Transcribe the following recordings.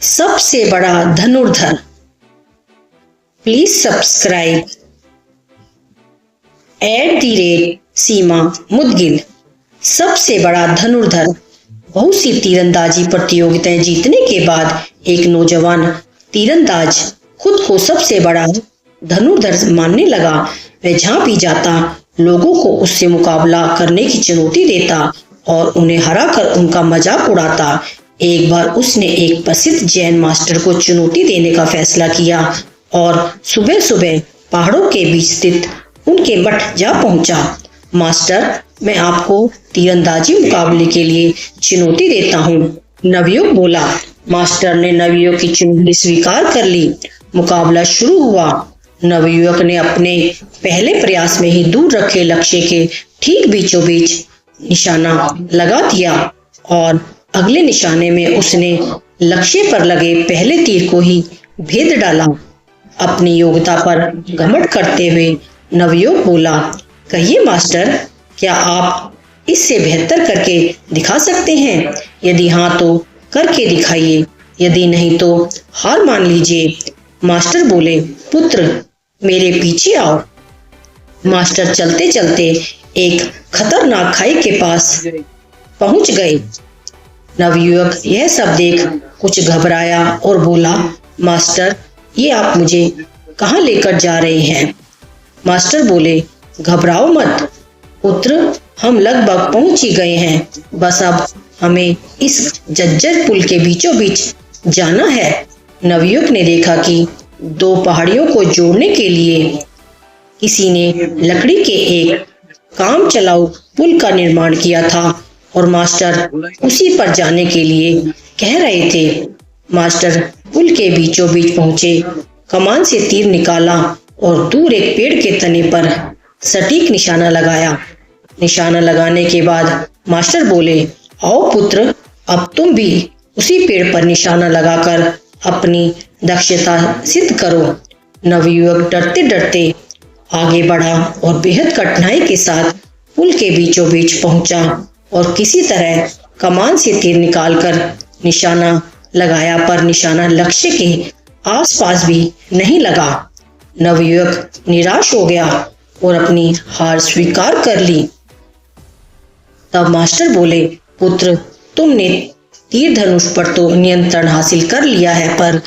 सबसे बड़ा धनुर्धर। प्लीज सब्सक्राइब @सीमा मुदगिल। सबसे बड़ा धनुर्धर। बहुत सी तीरंदाजी प्रतियोगिताएं जीतने के बाद एक नौजवान तीरंदाज खुद को सबसे बड़ा धनुर्धर मानने लगा। वह जहां भी जाता लोगों को उससे मुकाबला करने की चुनौती देता और उन्हें हराकर उनका मजाक उड़ाता। एक बार उसने एक प्रसिद्ध जैन मास्टर को चुनौती देने का फैसला किया और सुबह सुबह पहाड़ों के बीच स्थित उनके मठ जा पहुंचा। मास्टर, मैं आपको तीरंदाजी मुकाबले के लिए चुनौती देता हूँ, नवयुवक बोला। मास्टर ने नवयुवक की चुनौती स्वीकार कर ली। मुकाबला शुरू हुआ। नवयुवक ने अपने पहले प्रयास में ही दूर रखे लक्ष्य के ठीक बीचों बीच निशाना लगा दिया और अगले निशाने में उसने लक्ष्य पर लगे पहले तीर को ही भेद डाला। अपनी योग्यता पर घमंड करते हुए नवयुवक बोला, कहिए मास्टर, क्या आप इससे बेहतर करके दिखा सकते हैं? यदि हाँ तो करके दिखाइए, यदि नहीं तो हार मान लीजिए। मास्टर बोले, पुत्र मेरे पीछे आओ। मास्टर चलते चलते एक खतरनाक खाई के पास पहुंच गए। नवयुवक यह सब देख कुछ घबराया और बोला, मास्टर, ये आप मुझे कहाँ लेकर जा रहे हैं? मास्टर बोले, घबराओ मत पुत्र, हम लगभग पहुंच ही गए हैं। बस अब हमें इस जज्जर पुल के बीचों बीच जाना है। नवयुवक ने देखा कि दो पहाड़ियों को जोड़ने के लिए किसी ने लकड़ी के एक काम चलाऊ पुल का निर्माण किया था और मास्टर उसी पर जाने के लिए कह रहे थे। मास्टर पुल के बीचों बीच पहुंचे, कमान से तीर निकाला और दूर एक पेड़ के तने पर सटीक निशाना लगाया। निशाना लगाने के बाद मास्टर बोले, आओ पुत्र, अब तुम भी उसी पेड़ पर निशाना लगाकर अपनी दक्षता सिद्ध करो। नवयुवक डरते डरते आगे बढ़ा और बेहद कठिनाई के साथ पुल के बीचों बीच पहुंचा और किसी तरह कमान से तीर निकालकर निशाना लगाया, पर निशाना लक्ष्य के आसपास भी नहीं लगा। नवयुवक निराश हो गया और अपनी हार स्वीकार कर ली। तब मास्टर बोले, पुत्र, तुमने तीर धनुष पर तो नियंत्रण हासिल कर लिया है, पर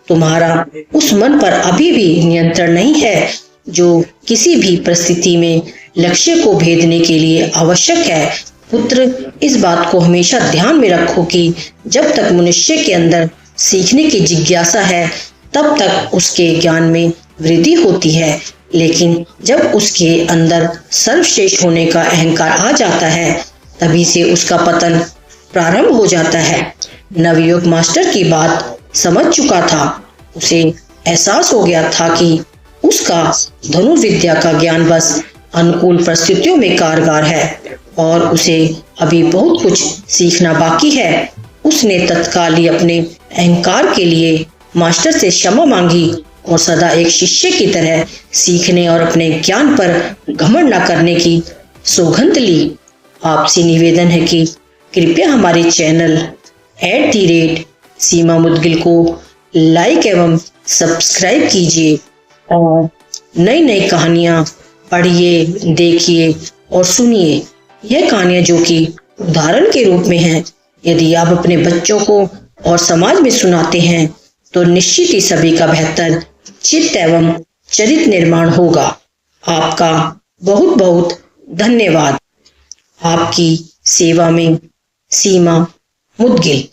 तुम्हारा उस मन पर अभी भी नियंत्रण नहीं है जो किसी भी परिस्थिति में लक्ष्य को भेदने के लिए आवश्यक है। पुत्र, इस बात को हमेशा ध्यान में रखो कि जब तक मनुष्य के अंदर सीखने की जिज्ञासा है तब तक उसके ज्ञान में वृद्धि होती है, लेकिन जब उसके अंदर सर्वश्रेष्ठ होने का अहंकार आ जाता है तभी से उसका पतन प्रारंभ हो जाता है। नवयुवक मास्टर की बात समझ चुका था। उसे एहसास हो गया था कि उसका धनुर्विद्या का ज्ञान बस अनुकूल परिस्थितियों में कारगर है और उसे अभी बहुत कुछ सीखना बाकी है। उसने तत्काल ही अपने अहंकार के लिए मास्टर से क्षमा मांगी और सदा एक शिष्य की तरह सीखने और अपने ज्ञान पर घमंड न करने की सौगंध ली। आपसे निवेदन है कि कृपया हमारे चैनल @सीमा मुदगिल को लाइक एवं सब्सक्राइब कीजिए और नई नई कहानियां पढ़िए, देखिए और सुनिए। यह कहानियां जो कि उदाहरण के रूप में हैं, यदि आप अपने बच्चों को और समाज में सुनाते हैं तो निश्चित ही सभी का बेहतर चित्त एवं चरित्र निर्माण होगा। आपका बहुत बहुत धन्यवाद। आपकी सेवा में सीमा मुदगिल।